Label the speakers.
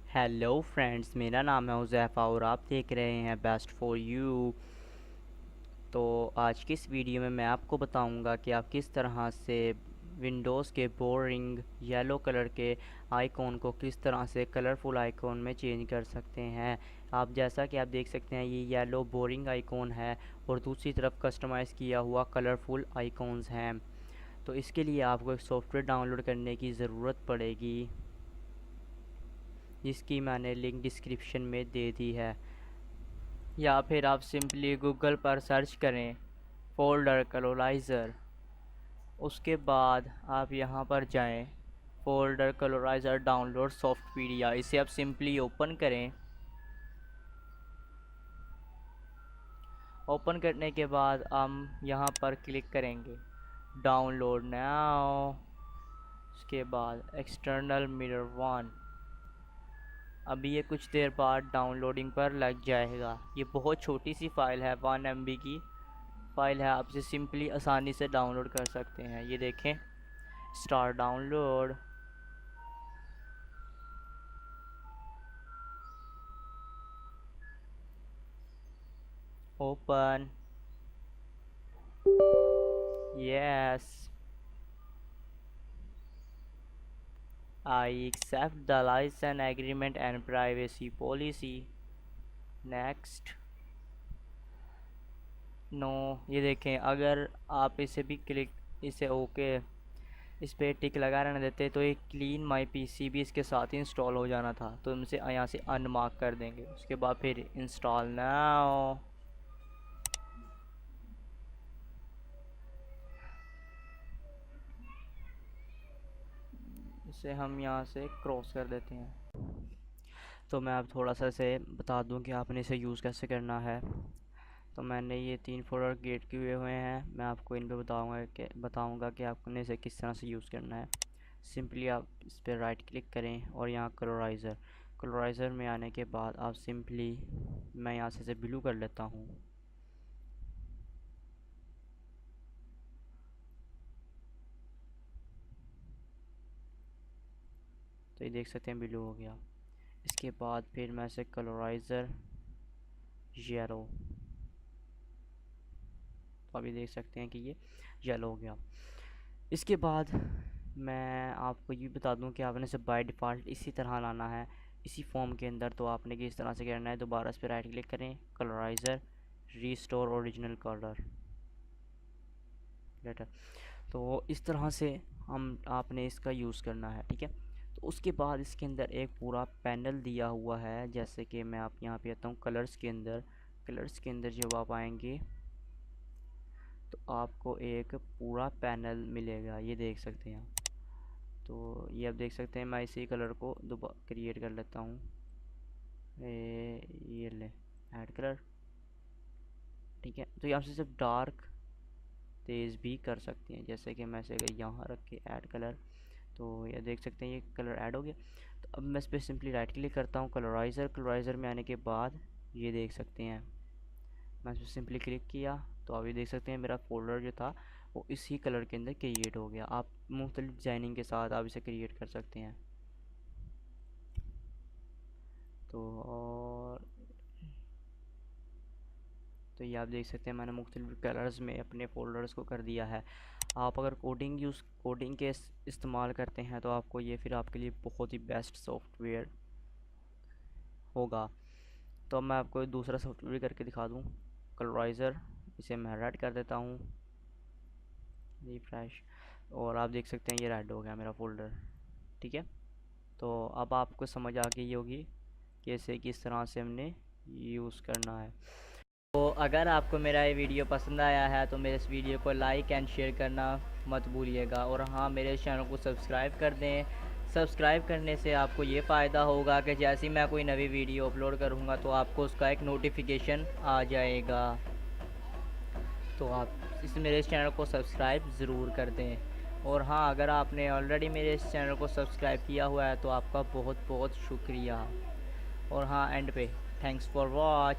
Speaker 1: Hello friends, मेरा नाम है हुज़ैफ़ा और आप देख रहे हैं बेस्ट फॉर यू। तो आज की इस वीडियो में मैं आपको बताऊंगा कि आप किस तरह से विंडोज़ के बोरिंग येलो कलर के आइकॉन को किस तरह से कलरफुल आइकॉन में चेंज कर सकते हैं। आप जैसा कि आप देख सकते हैं, ये येलो बोरिंग आइकॉन है और दूसरी तरफ कस्टमाइज़ किया हुआ कलरफुल आइकॉन्स हैं। तो इसके लिए आपको एक सॉफ्टवेयर डाउनलोड करने की ज़रूरत पड़ेगी, जिसकी मैंने लिंक डिस्क्रिप्शन में दे दी है। या फिर आप सिंपली गूगल पर सर्च करें फोल्डर कलोराइज़र। उसके बाद आप यहाँ पर जाएं, फोल्डर कलोराइज़र डाउनलोड सॉफ्टवेयर, इसे आप सिंपली ओपन करें। ओपन करने के बाद हम यहाँ पर क्लिक करेंगे डाउनलोड नाउ। उसके बाद एक्सटर्नल मिरर वन। अभी ये कुछ देर बाद डाउनलोडिंग पर लग जाएगा। ये बहुत छोटी सी फ़ाइल है, 1 MB की फ़ाइल है। आप इसे सिंपली आसानी से डाउनलोड कर सकते हैं। ये देखें, start download. Open. Yes, I accept the license agreement and privacy policy. Next. No. ये देखें, अगर आप इसे भी क्लिक, इसे ओके, इस पर टिक लगा रहने देते तो एक क्लीन माई पीसी भी इसके साथ ही इंस्टॉल हो जाना था। तो इनसे यहाँ से अनमार्क कर देंगे। उसके बाद फिर इंस्टॉल नाउ। इसे हम यहाँ से क्रॉस कर देते हैं। तो मैं अब थोड़ा सा इसे बता दूं कि आपने इसे यूज़ कैसे करना है। तो मैंने ये 3 फोल्डर क्रिएट किए हुए हैं। मैं आपको इन पे बताऊंगा कि आपने इसे किस तरह से यूज़ करना है। सिंपली आप इस पर राइट क्लिक करें और यहाँ कलोराइज़र में आने के बाद आप सिंपली, मैं यहाँ से इसे ब्लू कर लेता हूँ। तो ये देख सकते हैं ब्लू हो गया। इसके बाद फिर मैं इसे कलोराइज़र येलो, तो अभी देख सकते हैं कि ये येलो हो गया। इसके बाद मैं आपको ये बता दूं कि आपने इसे बाय डिफ़ॉल्ट इसी तरह लाना है, इसी फॉर्म के अंदर। तो आपने किस तरह से करना है, दोबारा इस पर राइट क्लिक करें, कलराइज़र, रीस्टोर ओरिजिनल कलर लेटर। तो इस तरह से हम आपने इसका यूज़ करना है, ठीक है। तो उसके बाद इसके अंदर एक पूरा पैनल दिया हुआ है। जैसे कि मैं आप यहाँ पे आता हूँ कलर्स के अंदर जब आप आएंगे तो आपको एक पूरा पैनल मिलेगा, ये देख सकते हैं आप। तो ये आप देख सकते हैं, मैं इसी कलर को दोबारा क्रिएट कर लेता हूँ। ये ले, ऐड कलर, ठीक है। तो यहाँ से सिर्फ डार्क तेज़ भी कर सकते हैं, जैसे कि मैं इसे अगर यहाँ रख के ऐड कलर, तो ये देख सकते हैं ये कलर ऐड हो गया। तो अब मैं इस पर सिंपली राइट क्लिक करता हूँ, कलराइज़र में आने के बाद ये देख सकते हैं, मैं इस पर सिंपली क्लिक किया तो अभी देख सकते हैं मेरा फोल्डर जो था वो इसी कलर के अंदर क्रिएट हो गया। आप मुख्तलिफ डिज़ाइनिंग के साथ आप इसे क्रिएट कर सकते हैं। तो और तो ये आप देख सकते हैं मैंने मुख्तलिफ कलर्स में अपने फ़ोल्डर्स को कर दिया है। आप अगर कोडिंग के इस्तेमाल करते हैं तो आपको ये फिर आपके लिए बहुत ही बेस्ट सॉफ्टवेयर होगा। तो अब मैं आपको दूसरा सॉफ्टवेयर करके दिखा दूँ, कलराइज़र। इसे मैं रेड कर देता हूँ, रिफ्रेश, और आप देख सकते हैं ये रेड हो गया मेरा फ़ोल्डर, ठीक है। तो अब आपको समझ आ गई होगी कि इसे किस तरह से हमने यूज़ करना है। तो अगर आपको मेरा ये वीडियो पसंद आया है तो मेरे इस वीडियो को लाइक एंड शेयर करना मत भूलिएगा, और हाँ, मेरे चैनल को सब्सक्राइब कर दें। सब्सक्राइब करने से आपको ये फ़ायदा होगा कि जैसे ही मैं कोई नई वीडियो अपलोड करूँगा तो आपको उसका एक नोटिफिकेशन आ जाएगा। तो आप मेरे इस चैनल को सब्सक्राइब ज़रूर कर दें। और हाँ, अगर आपने ऑलरेडी मेरे इस चैनल को सब्सक्राइब किया हुआ है तो आपका बहुत बहुत शुक्रिया। और हाँ, एंड पे थैंक्स फॉर वॉच।